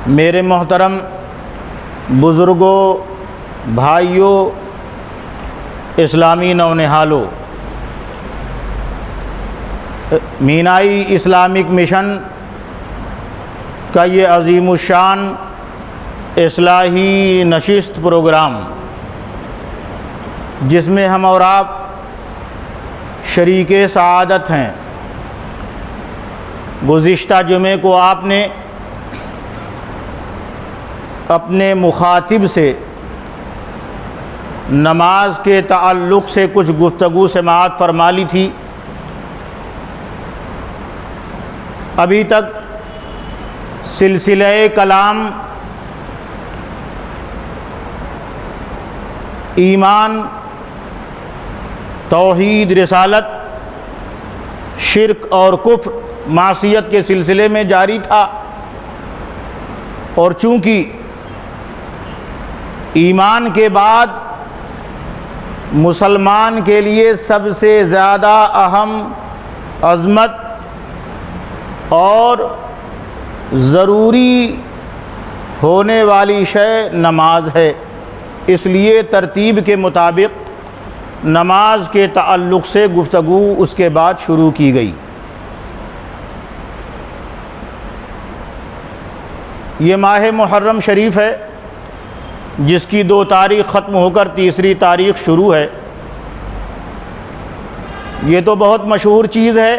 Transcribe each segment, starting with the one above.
میرے محترم بزرگوں، بھائیوں، اسلامی نونہالوں، مینائی اسلامک مشن کا یہ عظیم الشان اصلاحی نشست پروگرام، جس میں ہم اور آپ شریک سعادت ہیں، گزشتہ جمعے کو آپ نے اپنے مخاطب سے نماز کے تعلق سے کچھ گفتگو سماعت فرما لی تھی۔ ابھی تک سلسلہ کلام ایمان، توحید، رسالت، شرک اور کفر، معصیت کے سلسلے میں جاری تھا، اور چونکہ ایمان کے بعد مسلمان کے لیے سب سے زیادہ اہم، عظمت اور ضروری ہونے والی شے نماز ہے، اس لیے ترتیب کے مطابق نماز کے تعلق سے گفتگو اس کے بعد شروع کی گئی۔ یہ ماہ محرم شریف ہے، جس کی 2 تاریخ ختم ہو کر تیسری تاریخ شروع ہے۔ یہ تو بہت مشہور چیز ہے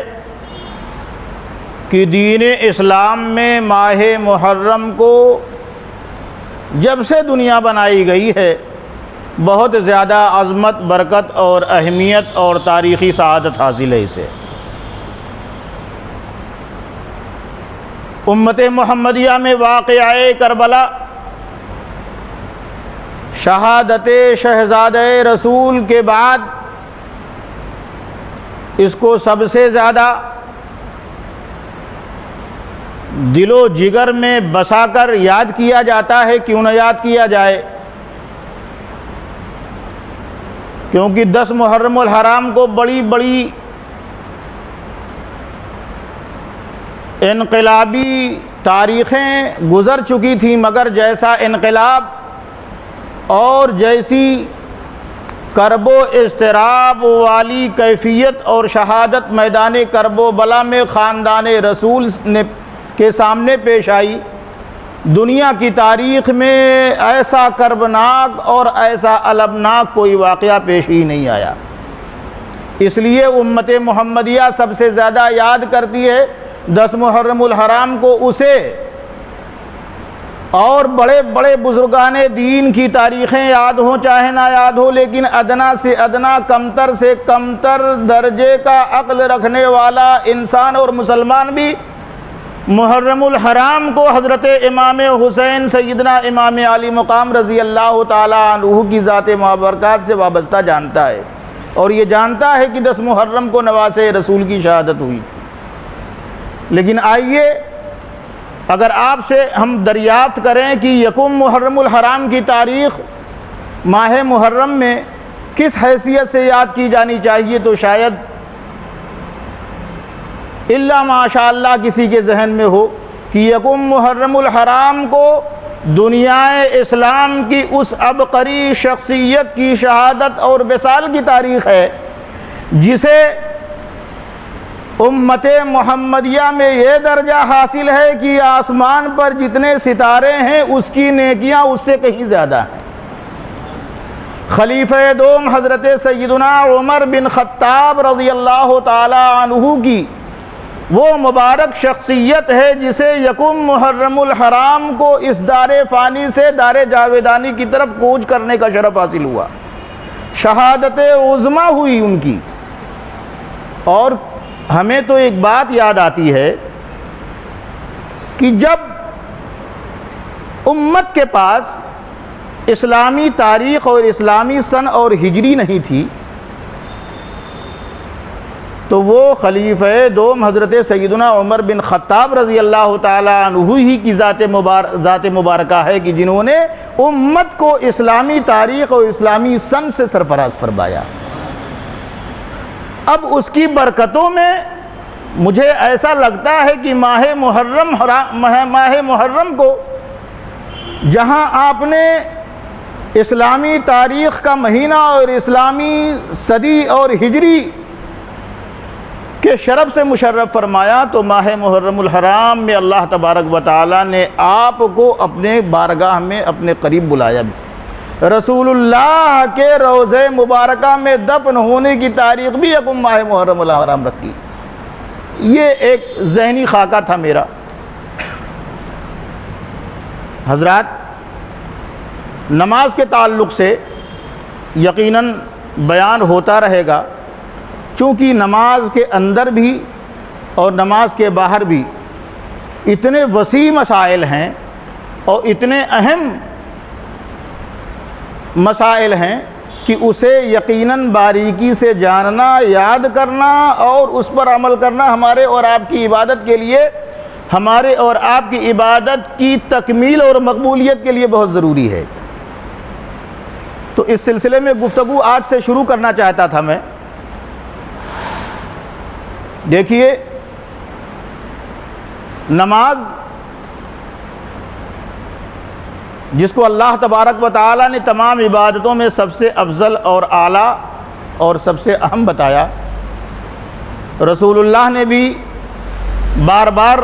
کہ دین اسلام میں ماہ محرم کو جب سے دنیا بنائی گئی ہے بہت زیادہ عظمت، برکت اور اہمیت اور تاریخی سعادت حاصل ہے اسے۔ امت محمدیہ میں واقعہ کربلا، شہادت شہزادہ رسول کے بعد اس کو سب سے زیادہ دل و جگر میں بسا کر یاد کیا جاتا ہے۔ کیوں نہ یاد کیا جائے؟ کیونکہ 10 محرم الحرام کو بڑی بڑی انقلابی تاریخیں گزر چکی تھیں، مگر جیسا انقلاب اور جیسی کرب و اضطراب والی کیفیت اور شہادت میدان کرب و بلا میں خاندان رسول کے سامنے پیش آئی، دنیا کی تاریخ میں ایسا کربناک اور ایسا المناک کوئی واقعہ پیش ہی نہیں آیا۔ اس لیے امت محمدیہ سب سے زیادہ یاد کرتی ہے 10 محرم الحرام کو اسے، اور بڑے بڑے بزرگان دین کی تاریخیں یاد ہوں چاہے نہ یاد ہو، لیکن ادنا سے ادنا، کمتر سے کمتر درجے کا عقل رکھنے والا انسان اور مسلمان بھی محرم الحرام کو حضرت امام حسین سیدنا امام علی مقام رضی اللہ تعالی عنہ کی ذات مبارکات سے وابستہ جانتا ہے، اور یہ جانتا ہے کہ 10 محرم کو نواسہ رسول کی شہادت ہوئی تھی۔ لیکن آئیے اگر آپ سے ہم دریافت کریں کہ یکم محرم الحرام کی تاریخ ماہ محرم میں کس حیثیت سے یاد کی جانی چاہیے، تو شاید الا ماشاء اللہ کسی کے ذہن میں ہو کہ یکم محرم الحرام کو دنیا اسلام کی اس عبقری شخصیت کی شہادت اور وصال کی تاریخ ہے، جسے امت محمدیہ میں یہ درجہ حاصل ہے کہ آسمان پر جتنے ستارے ہیں اس کی نیکیاں اس سے کہیں زیادہ ہیں۔ خلیفہ دوم حضرت سیدنا عمر بن خطاب رضی اللہ تعالی عنہ کی وہ مبارک شخصیت ہے جسے یکم محرم الحرام کو اس دار فانی سے دار جاویدانی کی طرف کوچ کرنے کا شرف حاصل ہوا، شہادت عظمیٰ ہوئی ان کی۔ اور ہمیں تو ایک بات یاد آتی ہے کہ جب امت کے پاس اسلامی تاریخ اور اسلامی سن اور ہجری نہیں تھی، تو وہ خلیفہ دوم حضرت سیدنا عمر بن خطاب رضی اللہ تعالی عنہ ہی کی ذات مبارکہ ہے کہ جنہوں نے امت کو اسلامی تاریخ اور اسلامی سن سے سرفراز فرمایا۔ اب اس کی برکتوں میں مجھے ایسا لگتا ہے کہ ماہ محرم کو جہاں آپ نے اسلامی تاریخ کا مہینہ اور اسلامی صدی اور ہجری کے شرف سے مشرف فرمایا، تو ماہ محرم الحرام میں اللہ تبارک و تعالیٰ نے آپ کو اپنے بارگاہ میں اپنے قریب بلایا بھی۔ رسول اللہ کے روضہ مبارکہ میں دفن ہونے کی تاریخ بھی یکم ماہ محرم الحرام رکھی۔ یہ ایک ذہنی خاکہ تھا میرا۔ حضرات، نماز کے تعلق سے یقیناً بیان ہوتا رہے گا، چونکہ نماز کے اندر بھی اور نماز کے باہر بھی اتنے وسیع مسائل ہیں اور اتنے اہم مسائل ہیں کہ اسے یقیناً باریکی سے جاننا، یاد کرنا اور اس پر عمل کرنا ہمارے اور آپ کی عبادت کے لیے، ہمارے اور آپ کی عبادت کی تکمیل اور مقبولیت کے لیے بہت ضروری ہے۔ تو اس سلسلے میں گفتگو آج سے شروع کرنا چاہتا تھا میں۔ دیکھیے، نماز جس کو اللہ تبارک و تعالیٰ نے تمام عبادتوں میں سب سے افضل اور اعلیٰ اور سب سے اہم بتایا، رسول اللہ نے بھی بار بار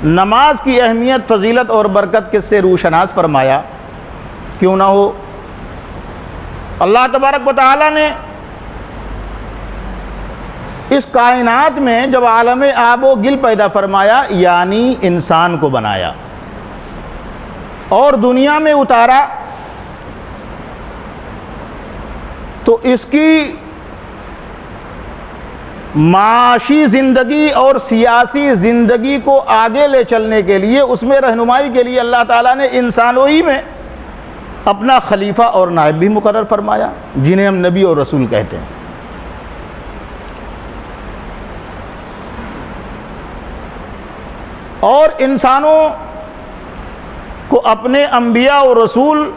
نماز کی اہمیت، فضیلت اور برکت کس سے روشناس فرمایا۔ کیوں نہ ہو، اللہ تبارک و تعالیٰ نے اس کائنات میں جب عالم آب و گل پیدا فرمایا، یعنی انسان کو بنایا اور دنیا میں اتارا، تو اس کی معاشی زندگی اور سیاسی زندگی کو آگے لے چلنے کے لیے، اس میں رہنمائی کے لیے اللہ تعالیٰ نے انسانوں ہی میں اپنا خلیفہ اور نائب بھی مقرر فرمایا، جنہیں ہم نبی اور رسول کہتے ہیں۔ اور انسانوں کو اپنے انبیاء اور رسول،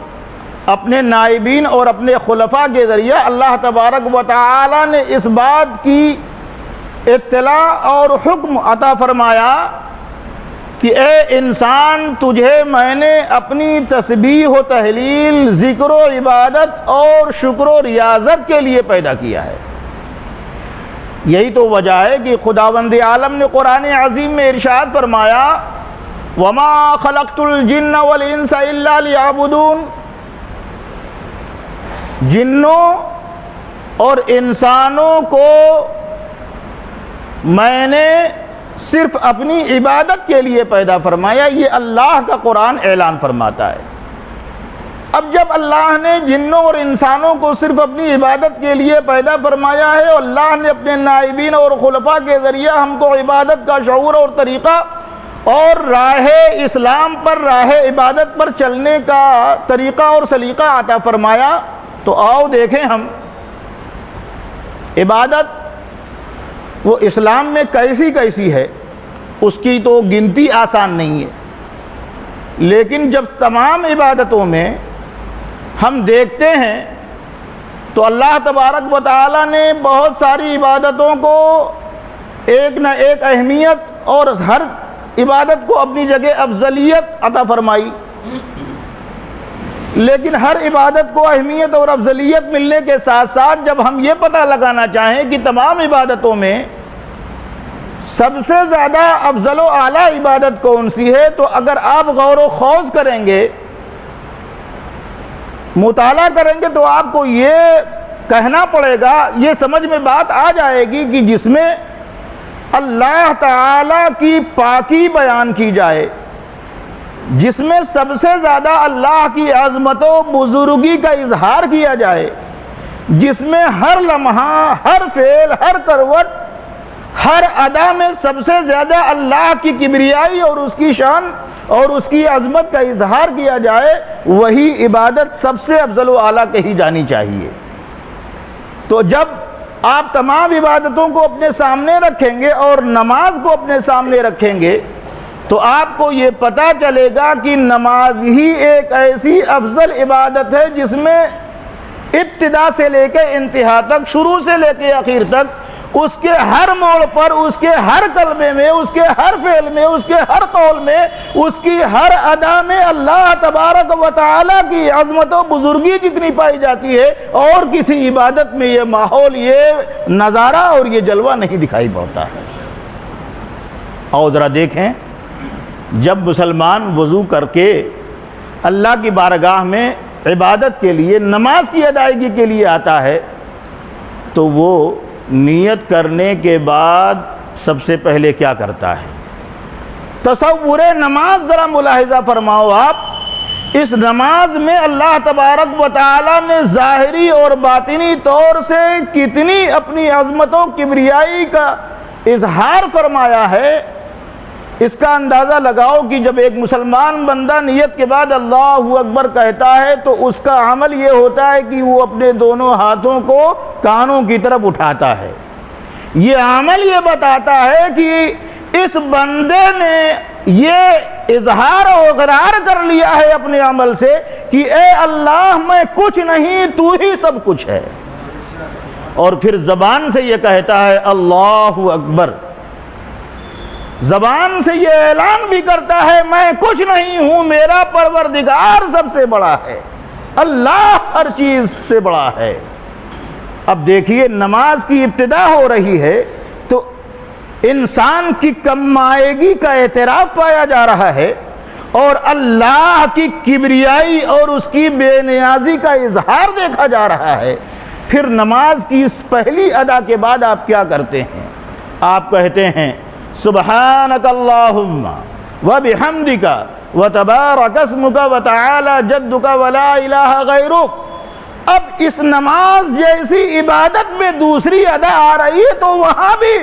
اپنے نائبین اور اپنے خلفاء کے ذریعہ اللہ تبارک و تعالی نے اس بات کی اطلاع اور حکم عطا فرمایا کہ اے انسان، تجھے میں نے اپنی تسبیح و تہلیل، ذکر و عبادت اور شکر و ریاضت کے لیے پیدا کیا ہے۔ یہی تو وجہ ہے کہ خداوند عالم نے قرآن عظیم میں ارشاد فرمایا، وَمَا خَلَقْتُ الْجِنَّ وَالْإِنسَ إِلَّا لِيَعْبُدُونَ، جنوں اور انسانوں کو میں نے صرف اپنی عبادت کے لیے پیدا فرمایا۔ یہ اللہ کا قرآن اعلان فرماتا ہے۔ اب جب اللہ نے جنوں اور انسانوں کو صرف اپنی عبادت کے لیے پیدا فرمایا ہے، اور اللہ نے اپنے نائبین اور خلفاء کے ذریعہ ہم کو عبادت کا شعور اور طریقہ اور راہ اسلام پر، راہ عبادت پر چلنے کا طریقہ اور سلیقہ عطا فرمایا، تو آؤ دیکھیں ہم عبادت وہ اسلام میں کیسی کیسی ہے۔ اس کی تو گنتی آسان نہیں ہے، لیکن جب تمام عبادتوں میں ہم دیکھتے ہیں تو اللہ تبارک و تعالیٰ نے بہت ساری عبادتوں کو ایک نہ ایک اہمیت اور ہر عبادت کو اپنی جگہ افضلیت عطا فرمائی، لیکن ہر عبادت کو اہمیت اور افضلیت ملنے کے ساتھ ساتھ جب ہم یہ پتہ لگانا چاہیں کہ تمام عبادتوں میں سب سے زیادہ افضل و اعلیٰ عبادت کون سی ہے، تو اگر آپ غور و خوض کریں گے، مطالعہ کریں گے، تو آپ کو یہ کہنا پڑے گا، یہ سمجھ میں بات آ جائے گی کہ جس میں اللہ تعالی کی پاکی بیان کی جائے، جس میں سب سے زیادہ اللہ کی عظمت و بزرگی کا اظہار کیا جائے، جس میں ہر لمحہ، ہر فعل، ہر کروٹ، ہر ادا میں سب سے زیادہ اللہ کی کبریائی اور اس کی شان اور اس کی عظمت کا اظہار کیا جائے، وہی عبادت سب سے افضل و اعلیٰ کہی جانی چاہیے۔ تو جب آپ تمام عبادتوں کو اپنے سامنے رکھیں گے اور نماز کو اپنے سامنے رکھیں گے، تو آپ کو یہ پتہ چلے گا کہ نماز ہی ایک ایسی افضل عبادت ہے جس میں ابتدا سے لے کے انتہا تک، شروع سے لے کے آخر تک اس کے ہر موڑ پر، اس کے ہر کلمے میں، اس کے ہر فعل میں، اس کے ہر قول میں، اس کی ہر ادا میں اللہ تبارک و تعالیٰ کی عظمت و بزرگی جتنی پائی جاتی ہے، اور کسی عبادت میں یہ ماحول، یہ نظارہ اور یہ جلوہ نہیں دکھائی پڑتا ہے۔ اور ذرا دیکھیں، جب مسلمان وضو کر کے اللہ کی بارگاہ میں عبادت کے لیے، نماز کی ادائیگی کے لیے آتا ہے، تو وہ نیت کرنے کے بعد سب سے پہلے کیا کرتا ہے؟ تصور نماز ذرا ملاحظہ فرماؤ آپ۔ اس نماز میں اللہ تبارک و تعالیٰ نے ظاہری اور باطنی طور سے کتنی اپنی عظمت و کبریائی کا اظہار فرمایا ہے، اس کا اندازہ لگاؤ کہ جب ایک مسلمان بندہ نیت کے بعد اللہ اکبر کہتا ہے تو اس کا عمل یہ ہوتا ہے کہ وہ اپنے دونوں ہاتھوں کو کانوں کی طرف اٹھاتا ہے۔ یہ عمل یہ بتاتا ہے کہ اس بندے نے یہ اظہار و اقرار کر لیا ہے اپنے عمل سے کہ اے اللہ میں کچھ نہیں، تو ہی سب کچھ ہے۔ اور پھر زبان سے یہ کہتا ہے اللہ اکبر، زبان سے یہ اعلان بھی کرتا ہے میں کچھ نہیں ہوں، میرا پروردگار سب سے بڑا ہے، اللہ ہر چیز سے بڑا ہے۔ اب دیکھیے، نماز کی ابتدا ہو رہی ہے تو انسان کی کم مائگی کا اعتراف پایا جا رہا ہے، اور اللہ کی کبریائی اور اس کی بے نیازی کا اظہار دیکھا جا رہا ہے۔ پھر نماز کی اس پہلی ادا کے بعد آپ کیا کرتے ہیں؟ آپ کہتے ہیں سبحانک اللہم وبحمدک وتبارک اسمک وتعالی جدک ولا الہ غیرک۔ اب اس نماز جیسی عبادت میں دوسری ادا آ رہی ہے تو وہاں بھی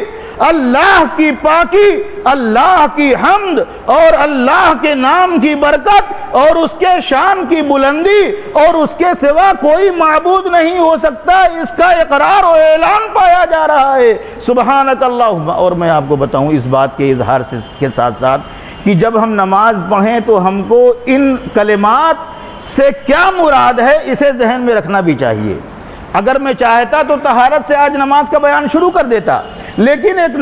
اللہ کی پاکی، اللہ کی حمد اور اللہ کے نام کی برکت اور اس کے شان کی بلندی اور اس کے سوا کوئی معبود نہیں ہو سکتا، اس کا اقرار و اعلان پایا جا رہا ہے سبحانک اللہم۔ اور میں آپ کو بتاؤں اس بات کے اظہار کے ساتھ ساتھ کہ جب ہم نماز پڑھیں تو ہم کو ان کلمات سے کیا مراد ہے اسے ذہن میں رکھنا بھی چاہیے۔ اگر میں چاہتا تو طہارت سے آج نماز کا بیان شروع کر دیتا، لیکن ایک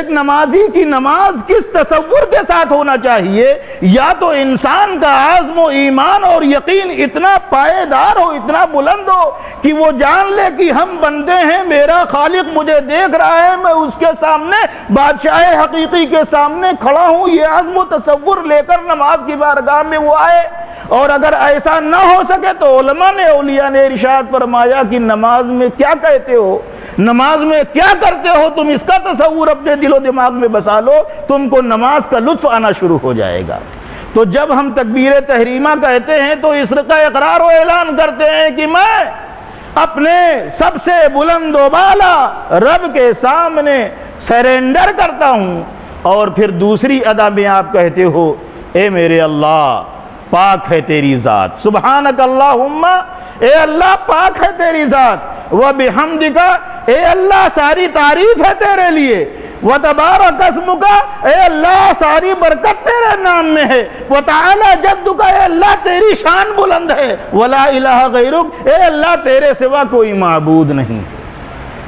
نمازی کی نماز کس تصور کے ساتھ ہونا چاہیے؟ یا تو انسان کا عزم و ایمان اور یقین اتنا پائیدار ہو، اتنا بلند ہو کہ وہ جان لے کہ ہم بندے ہیں، میرا خالق مجھے دیکھ رہا ہے، میں اس کے سامنے بادشاہ حقیقی کے سامنے کھڑا ہوں، یہ عزم و تصور لے کر نماز کی بارگاہ میں وہ آئے۔ اور اگر ایسا نہ ہو سکے تو علماء نے، اولیاء نے ارشاد فرمایا کہ نماز میں کیا کہتے ہو، نماز میں کیا کرتے ہو، تم اس کا تصور اپنے دل و دماغ میں بسا لو، تم کو نماز کا لطف آنا شروع ہو جائے گا۔ تو جب ہم تکبیر تحریمہ کہتے ہیں تو اس کا اقرار و اعلان کرتے ہیں کہ میں اپنے سب سے بلند و بالا رب کے سامنے سرنڈر کرتا ہوں۔ اور پھر دوسری ادا میں آپ کہتے ہو اے میرے اللہ پاک ہے تیری ذات، سبحانک اللہم، اے اللہ پاک ہے تیری ذات، وبحمدک، اے اللہ ساری تعریف ہے تیرے لیے، وتبارک اسمک، اے اللہ ساری برکت تیرے نام میں ہے، وتعالی جدک، اے اللہ تیری شان بلند ہے، ولا الہ غیرک، اے اللہ تیرے سوا کوئی معبود نہیں ہے۔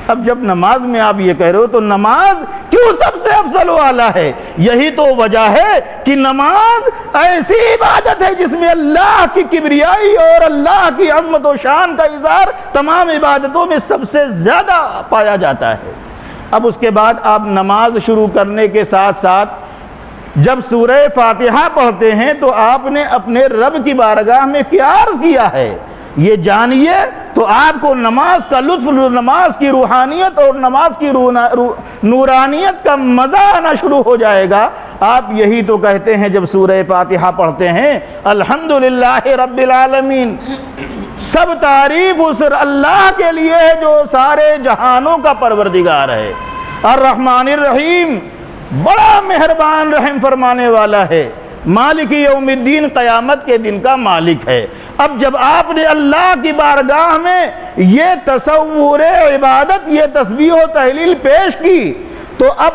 اب جب نماز میں آپ یہ کہہ رہے ہو تو نماز کیوں سب سے افضل و اعلیٰ ہے؟ یہی تو وجہ ہے کہ نماز ایسی عبادت ہے جس میں اللہ کی کبریائی اور اللہ کی عظمت و شان کا اظہار تمام عبادتوں میں سب سے زیادہ پایا جاتا ہے۔ اب اس کے بعد آپ نماز شروع کرنے کے ساتھ ساتھ جب سورہ فاتحہ پڑھتے ہیں تو آپ نے اپنے رب کی بارگاہ میں کیا عرض کیا ہے یہ جانیے، تو آپ کو نماز کا لطف، نماز کی روحانیت اور نماز کی نورانیت کا مزہ آنا شروع ہو جائے گا۔ آپ یہی تو کہتے ہیں جب سورہ فاتحہ پڑھتے ہیں الحمدللہ رب العالمین، سب تعریف اس اللہ کے لیے ہے جو سارے جہانوں کا پروردگار ہے، الرحمن الرحیم، بڑا مہربان رحم فرمانے والا ہے، مالک یوم الدین، قیامت کے دن کا مالک ہے۔ اب جب آپ نے اللہ کی بارگاہ میں یہ تصور عبادت، یہ تسبیح و تہلیل پیش کی تو اب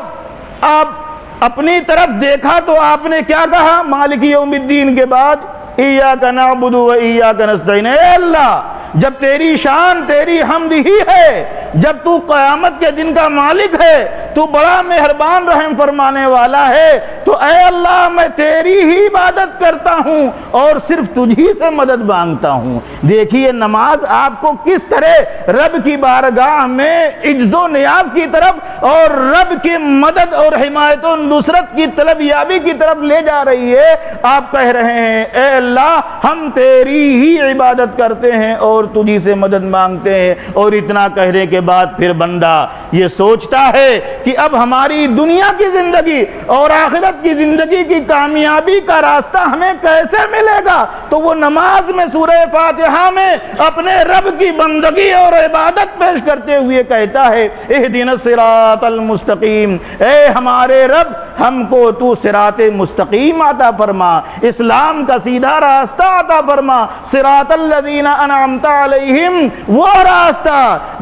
آپ اپنی طرف دیکھا تو آپ نے کیا کہا مالک یوم الدین کے بعد؟ ایاک نعبد و ایاک نستعین، اے اللہ جب تیری شان تیری حمد ہی ہے، جب تو قیامت کے دن کا مالک ہے، تو بڑا مہربان رحم فرمانے والا ہے، تو اے اللہ میں تیری ہی عبادت کرتا ہوں اور صرف تجھی سے مدد مانگتا ہوں۔ دیکھیے نماز آپ کو کس طرح رب کی بارگاہ میں عجز و نیاز کی طرف اور رب کی مدد اور حمایت و نصرت کی طلب یابی کی طرف لے جا رہی ہے۔ آپ کہہ رہے ہیں اے اللہ ہم تیری ہی عبادت کرتے ہیں اور تجھی سے مدد مانگتے ہیں، اور اتنا کہنے کے بعد پھر بندہ یہ سوچتا ہے کہ اب ہماری دنیا کی زندگی اور آخرت کی زندگی کی کامیابی کا راستہ ہمیں کیسے ملے گا، تو وہ نماز میں سورہ فاتحہ میں اپنے رب کی بندگی اور عبادت پیش کرتے ہوئے کہتا ہے اہدنا الصراط المستقیم، اے ہمارے رب ہم کو تو صراط مستقیم عطا فرما، اسلام کا سیدھا راستہ عطا فرما، صراط الذین انعمت علیہم، وہ راستہ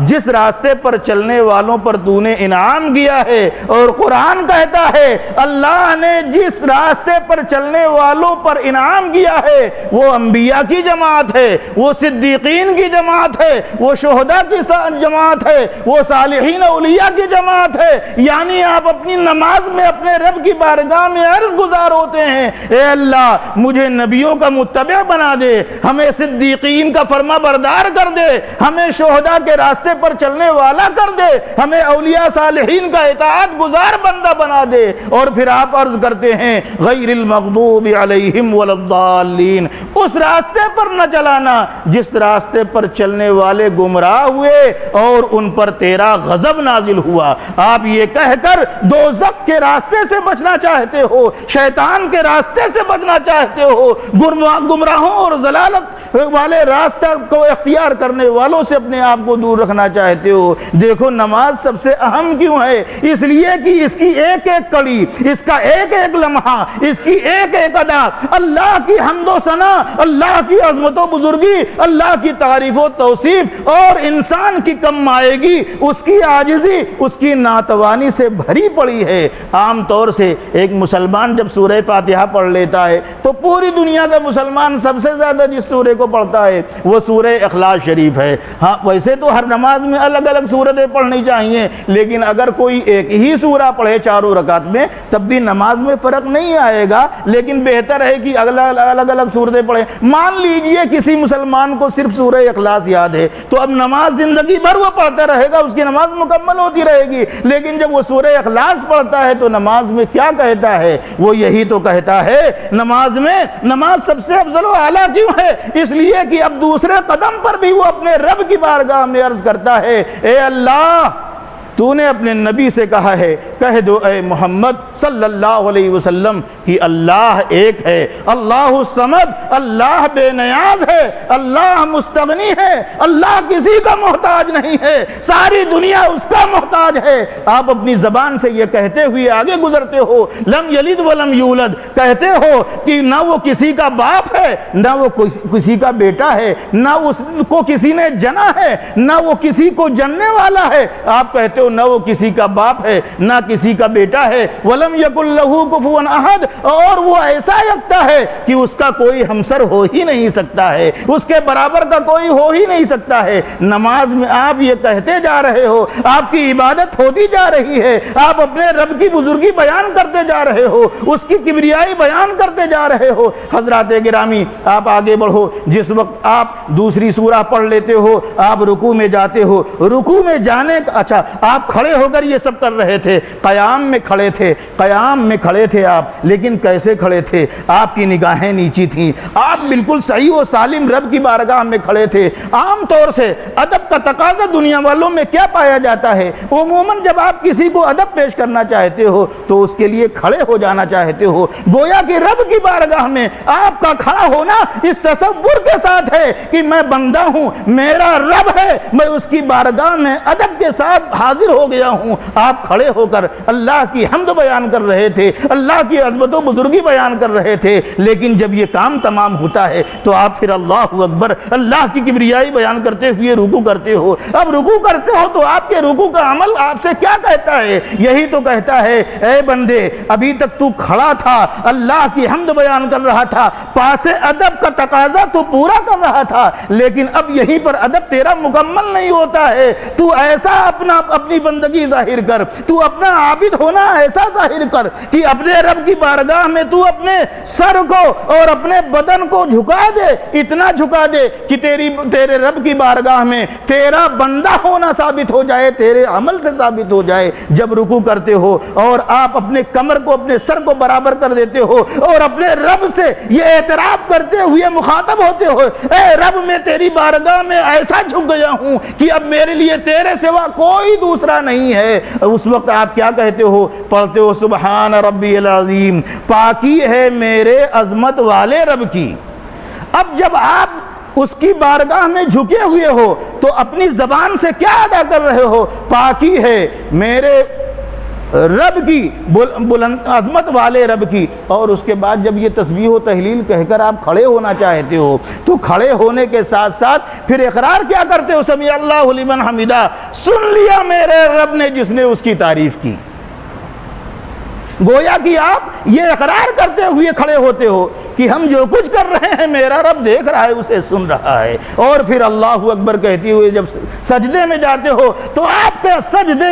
جس راستے پر چلنے والوں پر تو نے انعام کیا ہے۔ اور قرآن کہتا ہے اللہ نے جس راستے پر چلنے والوں پر انعام کیا ہے وہ انبیاء کی جماعت ہے، وہ صدیقین کی جماعت ہے، وہ شہداء کی جماعت ہے، وہ صالحین اولیاء کی جماعت ہے۔ یعنی آپ اپنی نماز میں اپنے رب کی بارگاہ میں عرض گزار ہوتے ہیں اے اللہ مجھے نبیوں کا متبع بنا دے، ہمیں صدیقین کا فرما بردار کر دے، ہمیں شہداء کے راستے پر چلنے والا کر دے، ہمیں اولیاء صالحین کا اطاعت گزار بندہ بنا دے۔ اور پھر آپ عرض کرتے ہیں غیر المغضوب علیہم ولا الضالین، اس راستے پر نہ چلانا جس راستے پر چلنے والے گمراہ ہوئے اور ان پر تیرا غضب نازل ہوا۔ آپ یہ کہہ کر دوزخ کے راستے سے بچنا چاہتے ہو، شیطان کے راستے سے بچنا چاہتے ہو، گمراہوں اور ضلالت والے راستہ کو اختیار کرنے والوں سے اپنے آپ کو دور رکھنا چاہتے ہو۔ دیکھو نماز سب سے اہم کیوں ہے؟ اس لیے کہ اس کی ایک ایک کڑی، اس کا ایک ایک لمحہ، اس کی ایک ایک ادا اللہ کی حمد و ثنا، اللہ کی عظمت و بزرگی، اللہ کی تعریف و توصیف اور انسان کی کم آئے گی، اس کی عاجزی، اس کی ناتوانی سے بھری پڑی ہے۔ عام طور سے ایک مسلمان جب سورہ فاتحہ پڑھ لیتا ہے تو پوری دنیا کا مسلمان سب سے زیادہ جس سورے کو پڑھتا ہے وہ سورہ اخلاص شریف ہے۔ ہاں ویسے تو ہر نماز میں الگ الگ سورتیں پڑھنی چاہیے، لیکن اگر کوئی ایک ہی سورہ پڑھے چاروں رکعت میں تب بھی نماز میں فرق نہیں آئے گا، لیکن بہتر ہے کہ الگ الگ سورتیں پڑھیں۔ مان لیجئے کسی مسلمان کو صرف سورہ اخلاص یاد ہے تو اب نماز زندگی بھر وہ پڑھتا رہے گا، اس کی نماز مکمل ہوتی رہے گی، لیکن جب وہ سورہ اخلاص پڑھتا ہے تو نماز میں کیا کہتا ہے؟ وہ یہی تو کہتا ہے نماز میں، نماز سب سے افضل و اعلیٰ کیوں ہے؟ اس لیے کہ اب دوسرے قدم پر بھی وہ اپنے رب کی بارگاہ میں عرض کرتا ہے اے اللہ تو نے اپنے نبی سے کہا ہے کہہ دو اے محمد صلی اللہ علیہ وسلم کہ اللہ ایک ہے، اللہ الصمد، اللہ بے نیاز ہے، اللہ مستغنی ہے، اللہ کسی کا محتاج نہیں ہے، ساری دنیا اس کا محتاج ہے۔ آپ اپنی زبان سے یہ کہتے ہوئے آگے گزرتے ہو لم یلد ولم یولد، کہتے ہو کہ نہ وہ کسی کا باپ ہے، نہ وہ کسی کا بیٹا ہے، نہ اس کو کسی نے جنا ہے، نہ وہ کسی کو جننے والا ہے۔ آپ کہتے ہو نہ وہ کسی کا باپ ہے نہ کسی کا بیٹا ہے، وَلَمْ يَكُنْ لَهُ كُفُوًا أَحَدٌ، اور وہ ایسا یکتا ہے کہ اس کا کوئی ہمسر ہو ہی نہیں سکتا ہے، اس کے برابر کا کوئی ہو ہی نہیں سکتا ہے۔ نماز میں آپ یہ کہتے جا رہے ہو، آپ کی عبادت ہوتی جا رہی ہے، آپ اپنے رب کی بزرگی بیان کرتے جا رہے ہو، اس کی کبریائی بیان کرتے جا رہے ہو۔ حضرات گرامی آپ آگے بڑھو، جس وقت آپ دوسری سورہ پڑھ لیتے ہو آپ رکوع میں جاتے ہو، رکوع میں جانے کا اچھا آپ کھڑے ہو کر یہ سب کر رہے تھے، قیام میں کھڑے تھے آپ، لیکن کیسے کھڑے تھے؟ آپ کی نگاہیں نیچی تھیں، آپ بالکل صحیح و سالم رب کی بارگاہ میں کھڑے تھے۔ عام طور سے ادب کا تقاضا دنیا والوں میں کیا پایا جاتا ہے؟ عموماً جب آپ کسی کو ادب پیش کرنا چاہتے ہو تو اس کے لیے کھڑے ہو جانا چاہتے ہو، گویا کہ رب کی بارگاہ میں آپ کا کھڑا ہونا اس تصور کے ساتھ ہے کہ میں بندہ ہوں، میرا رب ہے، میں اس کی بارگاہ میں ادب کے ساتھ حاضر حاضر ہو گیا ہوں۔ آپ کھڑے ہو کر اللہ کی حمد بیان کر رہے تھے، اللہ کی عظمت و بزرگی بیان کر رہے تھے، لیکن جب یہ کام تمام ہوتا ہے تو آپ پھر اللہ اکبر، اللہ کی کبریائی بیان کرتے ہوئے رکوع کرتے ہو۔ اب رکوع کرتے ہو تو آپ کے رکوع کا عمل آپ سے کیا کہتا ہے؟ یہی تو کہتا ہے اے بندے، ابھی تک تو کھڑا تھا، اللہ کی حمد بیان کر رہا تھا، پاس ادب کا تقاضا تو پورا کر رہا تھا، لیکن اب یہیں پر ادب تیرا مکمل نہیں ہوتا ہے۔ تو ایسا اپنی بندگی ظاہر کر، تو اپنا عابد ہونا ایسا ظاہر کر کہ اپنے رب کی بارگاہ میں تو اپنے سر کو اور اپنے بدن کو جھکا دے، اتنا جھکا دے کہ تیرے رب کی بارگاہ میں تیرا بندہ ہونا ثابت ہو جائے، تیرے عمل سے ثابت ہو جائے۔ جب رکوع کرتے ہو اور آپ اپنے کمر کو، اپنے سر کو برابر کر دیتے ہو اور اپنے رب سے یہ اعتراف کرتے ہوئے مخاطب ہوتے ہو، اے رب میں تیری بارگاہ میں ایسا جھک گیا ہوں کہ اب میرے لیے تیرے سوا کوئی دوسرا نہیں ہے، اس وقت آپ کیا کہتے ہو؟ پڑھتے ہو سبحان ربی العظیم، پاکی ہے میرے عظمت والے رب کی۔ اب جب آپ اس کی بارگاہ میں جھکے ہوئے ہو تو اپنی زبان سے کیا ادا کر رہے ہو؟ پاکی ہے میرے رب کی، بلند عظمت والے رب کی۔ اور اس کے بعد جب یہ تسبیح و تہلیل کہہ کر آپ کھڑے ہونا چاہتے ہو تو کھڑے ہونے کے ساتھ ساتھ پھر اقرار کیا کرتے ہو؟ سمیع اللہ لمن حمدہ، سن لیا میرے رب نے جس نے اس کی تعریف کی۔ گویا کہ آپ یہ اقرار کرتے ہوئے کھڑے ہوتے ہو کہ ہم جو کچھ کر رہے ہیں میرا رب دیکھ رہا ہے، اسے سن رہا ہے۔ اور پھر اللہ اکبر کہتے ہوئے جب سجدے میں جاتے ہو تو آپ کے سجدے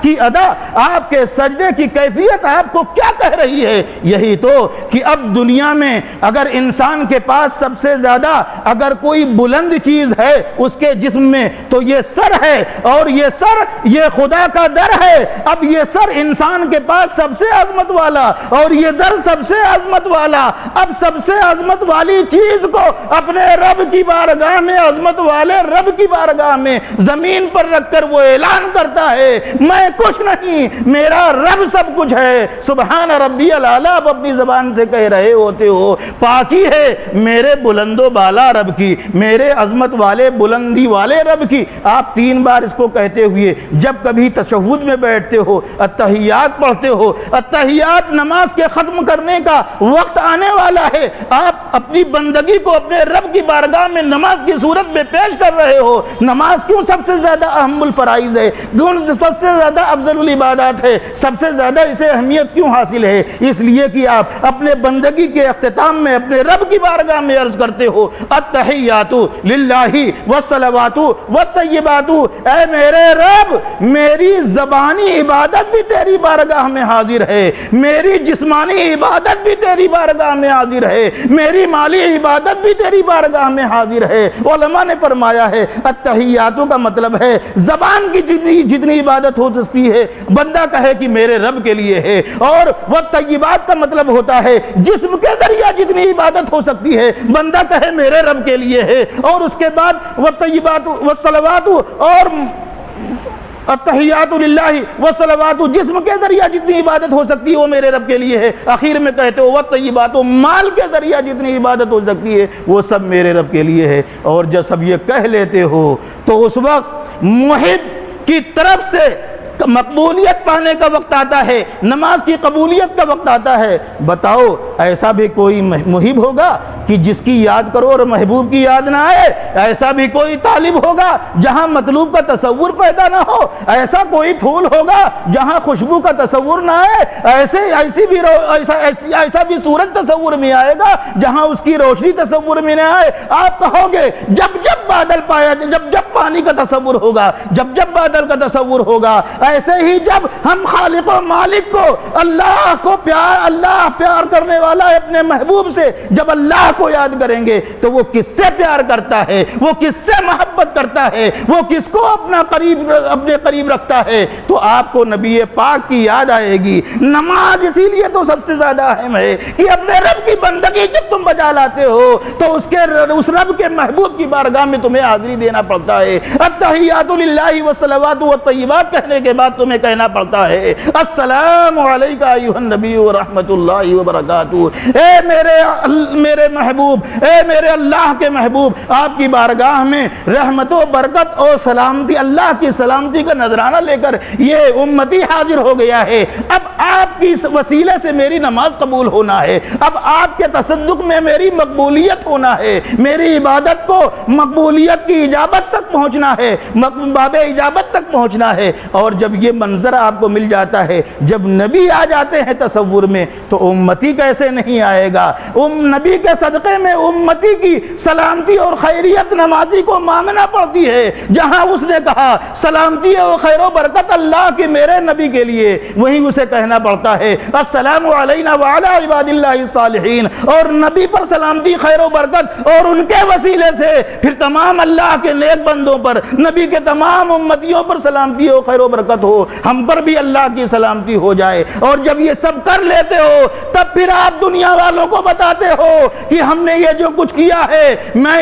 کی ادا، آپ کے سجدے کی کیفیت آپ کو کیا کہہ رہی ہے؟ یہی تو کہ اب دنیا میں اگر انسان کے پاس سب سے زیادہ اگر کوئی بلند چیز ہے اس کے جسم میں تو یہ سر ہے، اور یہ سر یہ خدا کا در ہے۔ اب یہ سر انسان کے پاس سب سے عظمت والا اور یہ در سب سے عظمت والا، اب سب سے عظمت والی چیز کو اپنے رب کی بارگاہ میں، عظمت والے رب کی بارگاہ میں زمین پر رکھ کر وہ اعلان کرتا ہے میں کچھ نہیں، میرا رب سب کچھ ہے۔ سبحان ربی الاعلی آپ اپنی زبان سے کہہ رہے ہوتے ہو، پاکی ہے میرے بلند و بالا رب کی، میرے عظمت والے بلندی والے رب کی۔ آپ 3 بار اس کو کہتے ہوئے جب کبھی تشہد میں بیٹھتے ہو، اتحیات پڑھتے ہو، اتحیات نماز کے ختم کرنے کا وقت آنے والا ہے، آپ اپنی بندگی کو اپنے رب کی بارگاہ میں نماز کی صورت میں پیش کر رہے ہو۔ نماز کیوں سب سے زیادہ اہم الفرائض ہے؟ کیوں سب سے زیادہ افضل العبادات ہے؟ سب سے زیادہ اسے اہمیت کیوں حاصل ہے؟ اس لیے کہ آپ اپنے بندگی کے اختتام میں اپنے رب کی بارگاہ میں عرض کرتے ہو التحیات للہ والصلوات والطیبات، اے میرے رب میری زبانی عبادت بھی تیری بارگاہ میں حاضر ہے، میری جسمانی عبادت بھی تیری بارگاہ میں حاضر ہے، میری مالی عبادت بھی تیری بارگاہ میں حاضر ہے۔ علماء نے فرمایا ہے التحیات کا مطلب ہے زبان کی جتنی عبادت ہو سکتی ہے بندہ کہے کہ میرے رب کے لیے ہے، اور والطیبات کا مطلب ہوتا ہے جسم کے ذریعہ جتنی عبادت ہو سکتی ہے بندہ کہے میرے رب کے لیے ہے۔ اور اس کے بعد والطیبات والصلوات اور التحیات للہ والصلوات، جسم کے ذریعہ جتنی عبادت ہو سکتی ہے وہ میرے رب کے لیے ہے۔ آخر میں کہتے ہو والطیبات، مال کے ذریعہ جتنی عبادت ہو سکتی ہے وہ سب میرے رب کے لیے ہے۔ اور جب سب یہ کہہ لیتے ہو تو اس وقت محب کی طرف سے مقبولیت پانے کا وقت آتا ہے، نماز کی قبولیت کا وقت آتا ہے۔ بتاؤ ایسا بھی کوئی محب ہوگا کہ جس کی یاد کرو اور محبوب کی یاد نہ آئے؟ ایسا بھی کوئی طالب ہوگا جہاں مطلوب کا تصور پیدا نہ ہو؟ ایسا کوئی پھول ہوگا جہاں خوشبو کا تصور نہ آئے؟ ایسا بھی سورج تصور میں آئے گا جہاں اس کی روشنی تصور میں نہ آئے؟ آپ کہو گے جب بادل پایا، جب پانی کا تصور ہوگا، جب بادل کا تصور ہوگا، ایسے ہی جب ہم خالق و مالک کو، اللہ کو اللہ پیار کرنے والا ہے اپنے محبوب سے، جب اللہ کو یاد کریں گے تو وہ کس سے پیار کرتا ہے، وہ کس سے محبت کرتا ہے، وہ کس کو اپنے قریب رکھتا ہے، تو آپ کو نبی پاک کی یاد آئے گی۔ نماز اسی لیے تو سب سے زیادہ اہم ہے کہ اپنے رب کی بندگی جب تم بجا لاتے ہو تو اس رب کے محبوب کی بارگاہ میں تمہیں حاضری دینا پڑتا ہے۔ التحیات للہ والصلوات والطیبات کہنے کے بعد تمہیں کہنا پڑتا ہے السلام علیکہ ایھا النبی ورحمۃ اللہ وبرکاتہ۔ اے میرے محبوب، اے میرے اللہ کے محبوب، آپ کی بارگاہ میں رحمت و برکت اور سلامتی، اللہ کی سلامتی کا نذرانہ لے کر یہ امتی حاضر ہو گیا ہے۔ اب آپ کی وسیلے سے میری نماز قبول ہونا ہے، اب آپ کے تصدق میں میری مقبولیت ہونا ہے، میری عبادت کو مقبولیت کی اجابت تک پہنچنا ہے، باب اجابت تک پہنچنا ہے۔ اور جب یہ منظر آپ کو مل جاتا ہے، جب نبی آ جاتے ہیں تصور میں، تو امتی کیسے نہیں آئے گا؟ نبی کے صدقے میں امتی کی سلامتی اور خیریت نمازی کو مانگنا پڑتی ہے۔ جہاں اس نے کہا سلامتی اور خیر و برکت اللہ کے میرے نبی کے لیے، وہیں اسے کہنا پڑتا ہے السلام علینا وعلی عباد اللہ الصالحین، اور نبی پر سلامتی خیر و برکت اور ان کے وسیلے سے پھر تمام اللہ کے نیک بندوں پر، نبی کے تمام امتیوں پر سلامتی ہو، خیر و برکت ہو، ہم پر بھی اللہ کی سلامتی ہو جائے۔ اور جب یہ سب کر لیتے ہو، تب پھر آپ دنیا والوں کو بتاتے ہو کہ ہم نے یہ جو کچھ کیا ہے میں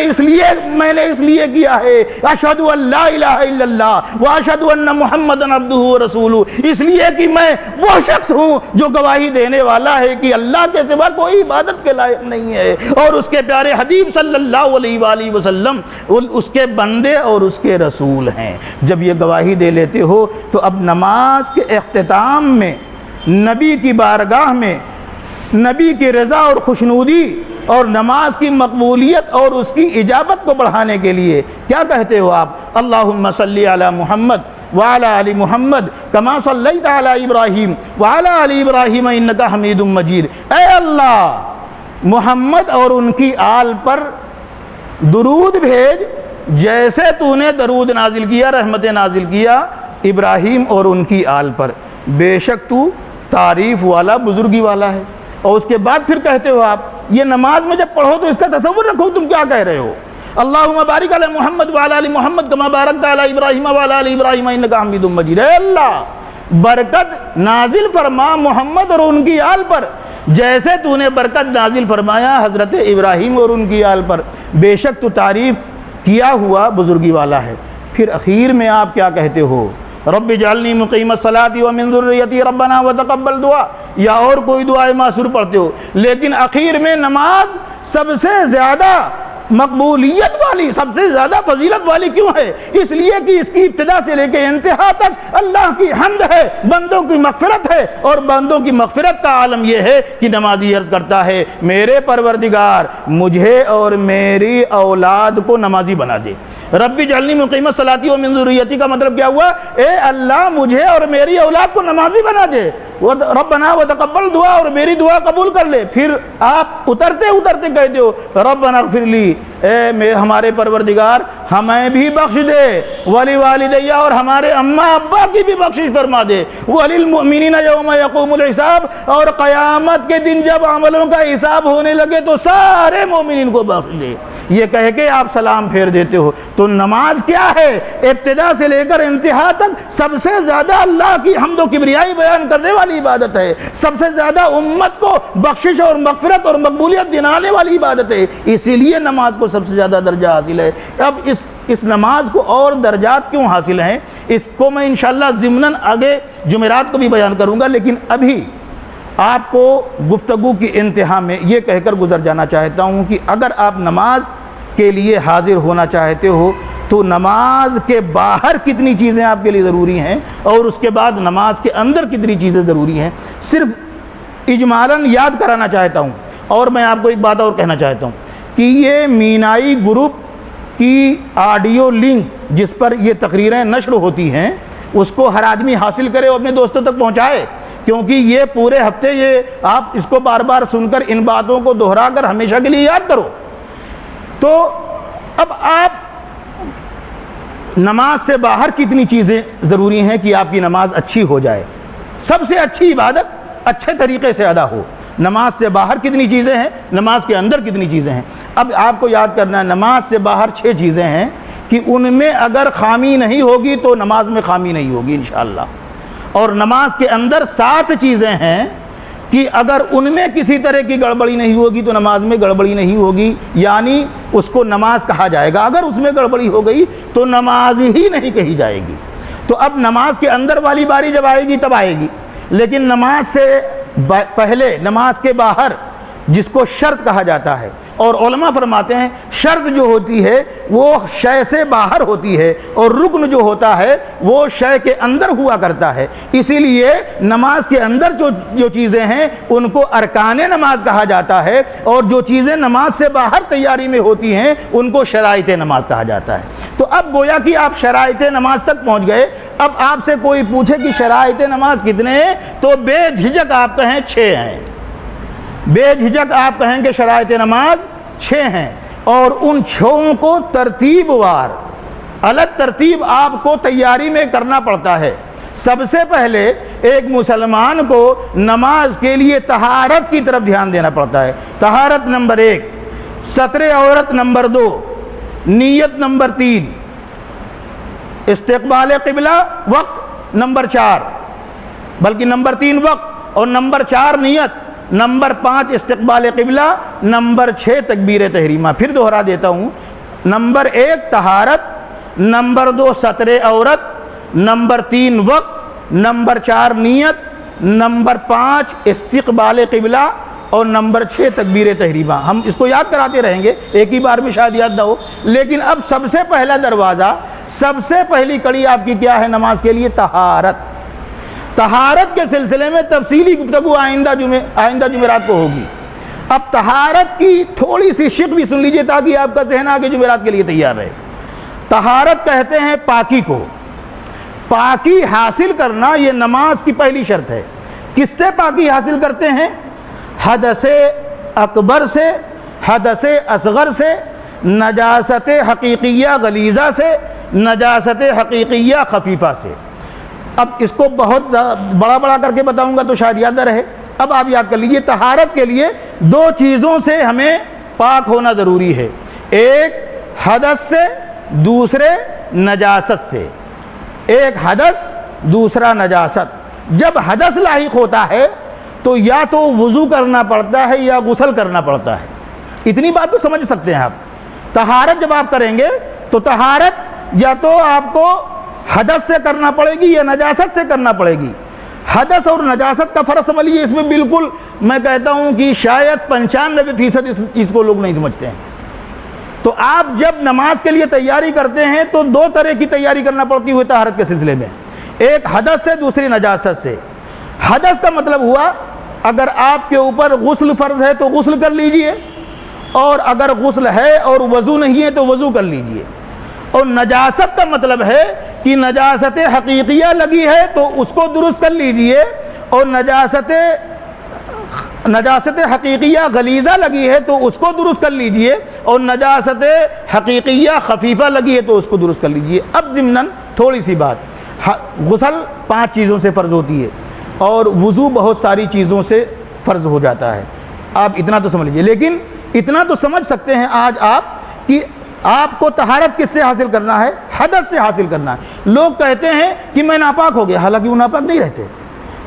نے اس لیے کیا ہے، اشہد ان لا الہ الا اللہ واشہد ان محمد عبدہ ورسولہ، اس لیے کہ میں وہ شخص ہوں جو گواہی دینے والا ہے کہ اللہ کے سوا کوئی عبادت کے لائق نہیں ہے، اور اس کے پیارے حبیب صلی اللہ علیہ وآلہ وسلم اس کے بندے اور اس کے رسول ہیں۔ جب یہ گواہی دے لیتے ہو تو اب نماز کے اختتام میں نبی کی بارگاہ میں نبی کی رضا اور خوشنودی اور نماز کی مقبولیت اور اس کی اجابت کو بڑھانے کے لیے کیا کہتے ہو آپ؟ اللہم صلی علی محمد وعلی آل محمد کما صلیت علی ابراہیم وعلی آل ابراہیم انک حمید مجید۔ اے اللہ، محمد اور ان کی آل پر درود بھیج جیسے تو نے درود نازل کیا، رحمت نازل کیا ابراہیم اور ان کی آل پر، بے شک تو تعریف والا بزرگی والا ہے۔ اور اس کے بعد پھر کہتے ہو آپ، یہ نماز میں جب پڑھو تو اس کا تصور رکھو تم کیا کہہ رہے ہو، اللہم بارک علی محمد وعلی آل محمد کما بارکت علی ابراہیم وعلی آل ابراہیم انک حمید مجید۔ اے اللہ، برکت نازل فرما محمد اور ان کی آل پر جیسے تو نے برکت نازل فرمایا حضرت ابراہیم اور ان کی آل پر، بے شک تو تعریف کیا ہوا بزرگی والا ہے۔ پھر اخیر میں آپ کیا کہتے ہو؟ رب اجعلنی مقیم الصلاۃ ومن ذریتی ربنا وتقبل دعا، یا اور کوئی دعائے معصور پڑھتے ہو، لیکن اخیر میں نماز سب سے زیادہ مقبولیت والی، سب سے زیادہ فضیلت والی کیوں ہے؟ اس لیے کہ اس کی ابتدا سے لے کے انتہا تک اللہ کی حمد ہے، بندوں کی مغفرت ہے، اور بندوں کی مغفرت کا عالم یہ ہے کہ نمازی عرض کرتا ہے میرے پروردگار مجھے اور میری اولاد کو نمازی بنا دے۔ رب اجعلنی مقیم الصلاۃ ومن ذریتی کا مطلب کیا ہوا؟ اے اللہ مجھے اور میری اولاد کو نمازی بنا دے، ربنا وتقبل دعا، اور میری دعا قبول کر لے۔ پھر آپ اترتے اترتے کہتے ہو ربنا اغفر لی، اے ہمارے پروردگار ہمیں بھی بخش دے، ولی والدیہ، اور ہمارے اماں ابا کی بھی بخشش فرما دے، وللمؤمنین یوم یقوم الحساب، اور قیامت کے دن جب عملوں کا حساب ہونے لگے تو سارے مومنین کو بخش دے۔ یہ کہہ کے آپ سلام پھیر دیتے ہو۔ تو نماز کیا ہے؟ ابتدا سے لے کر انتہا تک سب سے زیادہ اللہ کی حمد و کبریائی بیان کرنے والی عبادت ہے، سب سے زیادہ امت کو بخشش اور مغفرت اور مقبولیت دلانے والی عبادت ہے، اسی لیے نماز کو سب سے زیادہ درجہ حاصل ہے۔ اب اس نماز کو اور درجات کیوں حاصل ہیں، اس کو میں انشاءاللہ ضمناً آگے جمعرات کو بھی بیان کروں گا، لیکن ابھی آپ کو گفتگو کی انتہا میں یہ کہہ کر گزر جانا چاہتا ہوں کہ اگر آپ نماز کے لیے حاضر ہونا چاہتے ہو تو نماز کے باہر کتنی چیزیں آپ کے لیے ضروری ہیں، اور اس کے بعد نماز کے اندر کتنی چیزیں ضروری ہیں، صرف اجمالاً یاد کرانا چاہتا ہوں۔ اور میں آپ کو ایک بات اور کہنا چاہتا ہوں کہ یہ مینائی گروپ کی آڈیو لنک جس پر یہ تقریریں نشر ہوتی ہیں اس کو ہر آدمی حاصل کرے اور اپنے دوستوں تک پہنچائے، کیونکہ یہ پورے ہفتے یہ آپ اس کو بار بار سن کر ان باتوں کو دہرا کر ہمیشہ کے لیے یاد کرو۔ تو اب آپ نماز سے باہر کتنی چیزیں ضروری ہیں کہ آپ کی نماز اچھی ہو جائے، سب سے اچھی عبادت اچھے طریقے سے ادا ہو۔ نماز سے باہر کتنی چیزیں ہیں، نماز کے اندر کتنی چیزیں ہیں۔ اب آپ کو یاد کرنا ہے نماز سے باہر 6 چیزیں ہیں کہ ان میں اگر خامی نہیں ہوگی تو نماز میں خامی نہیں ہوگی انشاءاللہ، اور نماز کے اندر 7 چیزیں ہیں کہ اگر ان میں کسی طرح کی گڑبڑی نہیں ہوگی تو نماز میں گڑبڑی نہیں ہوگی، یعنی اس کو نماز کہا جائے گا، اگر اس میں گڑبڑی ہو گئی تو نماز ہی نہیں کہی جائے گی۔ تو اب نماز کے اندر والی باری جب آئے گی تب آئے گی، لیکن نماز سے پہلے، نماز کے باہر جس کو شرط کہا جاتا ہے، اور علماء فرماتے ہیں شرط جو ہوتی ہے وہ شے سے باہر ہوتی ہے اور رکن جو ہوتا ہے وہ شے کے اندر ہوا کرتا ہے، اسی لیے نماز کے اندر جو چیزیں ہیں ان کو ارکان نماز کہا جاتا ہے، اور جو چیزیں نماز سے باہر تیاری میں ہوتی ہیں ان کو شرائط نماز کہا جاتا ہے۔ تو اب گویا کہ آپ شرائط نماز تک پہنچ گئے۔ اب آپ سے کوئی پوچھے کہ شرائط نماز کتنے ہیں تو بے جھجک آپ کہیں 6 ہیں، بے جھجک آپ کہیں کہ شرائط نماز 6 ہیں، اور ان 6 کو ترتیب وار الگ ترتیب آپ کو تیاری میں کرنا پڑتا ہے۔ سب سے پہلے ایک مسلمان کو نماز کے لیے طہارت کی طرف دھیان دینا پڑتا ہے۔ طہارت نمبر 1، ستر عورت نمبر 2، نیت نمبر 3، استقبال قبلہ وقت نمبر 4، بلکہ نمبر 3 وقت اور نمبر 4 نیت، نمبر 5 استقبال قبلہ، نمبر 6 تکبیر تحریمہ۔ پھر دوہرا دیتا ہوں، نمبر 1 طہارت، نمبر 2 ستر عورت، نمبر 3 وقت، نمبر 4 نیت، نمبر 5 استقبال قبلہ، اور نمبر 6 تکبیر تحریمہ۔ ہم اس کو یاد کراتے رہیں گے، ایک ہی بار میں شاید یاد نہ ہو، لیکن اب سب سے پہلا دروازہ، سب سے پہلی کڑی آپ کی کیا ہے نماز کے لیے؟ طہارت۔ طہارت کے سلسلے میں تفصیلی گفتگو آئندہ جمعرات کو ہوگی۔ اب طہارت کی تھوڑی سی شق بھی سن لیجئے تاکہ آپ کا ذہن آگے جمعرات کے لیے تیار رہے۔ طہارت کہتے ہیں پاکی کو، پاکی حاصل کرنا یہ نماز کی پہلی شرط ہے۔ کس سے پاکی حاصل کرتے ہیں؟ حدث اکبر سے، حدث اصغر سے، نجاست حقیقیہ غلیظہ سے، نجاست حقیقیہ خفیفہ سے۔ اب اس کو بہت بڑا کر کے بتاؤں گا تو شاید یاد نہ رہے، اب آپ یاد کر لیجئے۔ طہارت کے لیے 2 چیزوں سے ہمیں پاک ہونا ضروری ہے، ایک حدث سے، دوسرے نجاست سے۔ ایک حدث، دوسرا نجاست۔ جب حدث لاحق ہوتا ہے تو یا تو وضو کرنا پڑتا ہے یا غسل کرنا پڑتا ہے۔ اتنی بات تو سمجھ سکتے ہیں آپ۔ طہارت جب آپ کریں گے تو طہارت یا تو آپ کو حدث سے کرنا پڑے گی یا نجاست سے کرنا پڑے گی۔ حدث اور نجاست کا فرق سمجھ لیجیے، اس میں بالکل میں کہتا ہوں کہ شاید 95% اس کو لوگ نہیں سمجھتے ہیں۔ تو آپ جب نماز کے لیے تیاری کرتے ہیں تو 2 طرح کی تیاری کرنا پڑتی ہوئی طہارت کے سلسلے میں، ایک حدث سے، دوسری نجاست سے۔ حدث کا مطلب ہوا اگر آپ کے اوپر غسل فرض ہے تو غسل کر لیجئے، اور اگر غسل ہے اور وضو نہیں ہے تو وضو کر لیجئے۔ اور نجاست کا مطلب ہے کہ نجاست حقیقیہ لگی ہے تو اس کو درست کر لیجئے، اور نجاست حقیقیہ غلیظہ لگی ہے تو اس کو درست کر لیجئے، اور نجاست حقیقیہ خفیفہ لگی ہے تو اس کو درست کر لیجئے۔ اب ضمناً تھوڑی سی بات، غسل 5 چیزوں سے فرض ہوتی ہے اور وضو بہت ساری چیزوں سے فرض ہو جاتا ہے، آپ اتنا تو سمجھ لیجئے۔ لیکن اتنا تو سمجھ سکتے ہیں آج آپ کہ آپ کو طہارت کس سے حاصل کرنا ہے؟ حدث سے حاصل کرنا ہے۔ لوگ کہتے ہیں کہ میں ناپاک ہو گیا، حالانکہ وہ ناپاک نہیں رہتے۔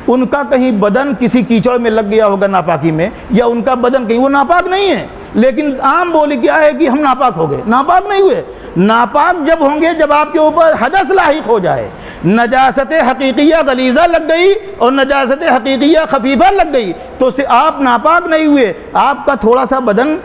ان کا کہیں بدن کسی کیچڑ میں لگ گیا ہوگا ناپاکی میں، یا ان کا بدن کہیں، وہ ناپاک نہیں ہے، لیکن عام بولی کیا ہے کہ ہم ناپاک ہو گئے۔ ناپاک نہیں ہوئے، ناپاک جب ہوں گے جب آپ کے اوپر حدث لاحق ہو جائے، نجاست حقیقیہ غلیظہ لگ گئی اور نجاست حقیقیہ خفیفہ لگ گئی تو آپ ناپاک نہیں ہوئے، آپ کا تھوڑا سا بدن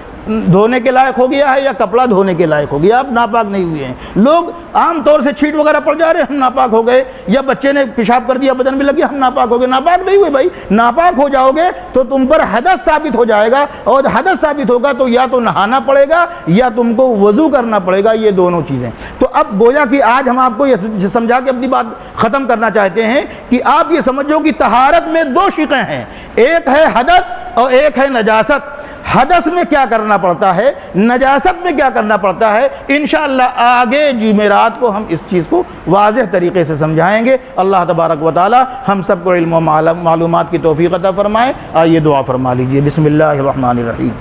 دھونے کے لائق ہو گیا ہے یا کپڑا دھونے کے لائق ہو گیا، آپ ناپاک نہیں ہوئے ہیں۔ لوگ عام طور سے چھینٹ وغیرہ پڑ جا رہے ہیں، ہم ناپاک ہو گئے، یا بچے نے پیشاب کر دیا بدن میں لگ گیا، ہم ناپاک ہو گئے۔ ناپاک نہیں ہوئے بھائی، ناپاک ہو جاؤ گے تو تم پر حدث ثابت ہو جائے گا، اور حدث ثابت ہوگا تو یا تو نہانا پڑے گا یا تم کو وضو کرنا پڑے گا، یہ دونوں چیزیں۔ تو اب گویا کہ آج ہم آپ کو یہ سمجھا کے اپنی بات ختم کرنا چاہتے ہیں کہ آپ یہ سمجھو کہ طہارت میں 2 شقیں ہیں، ایک ہے حدث اور ایک ہے نجاست۔ حدث میں کیا کرنا پڑتا ہے، نجاست میں کیا کرنا پڑتا ہے، انشاءاللہ آگے جمعرات کو ہم اس چیز کو واضح طریقے سے سمجھائیں گے۔ اللہ تبارک و تعالی ہم سب کو علم و معلومات کی توفیق عطا فرمائے۔ آئیے دعا فرما لیجئے۔ بسم اللہ الرحمن الرحیم۔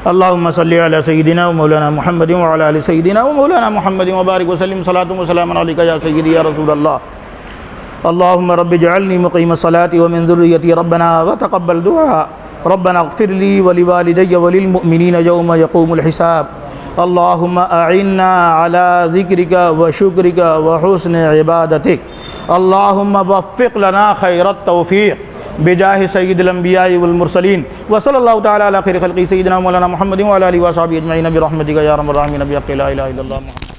اللہم صلی علی سیدنا و مولانا محمد وعلی آل سیدنا و مولانا محمد وبارک وسلم صلاۃ و سلام علیک یا سیدی یا رسول اللہ۔ اللہم رب اجعلنی مقیم الصلاۃ ومن ذریتی ربنا وتقبل دعاء ربنا اغفر لي ولوالدي وللمؤمنين يوم يقوم الحساب اللهم أعنا على ذكرك وشكرك وحسن عبادتك اللهم وفق لنا خير التوفيق بجاہ سید الانبیاء والمرسلین وصلی اللہ تعالی علی خیر خلقی سیدنا مولانا محمد وعلی آلہ وصحبہ اجمعین برحمتک یا ارحم الراحمین بحق لا الہ الا اللہ محمد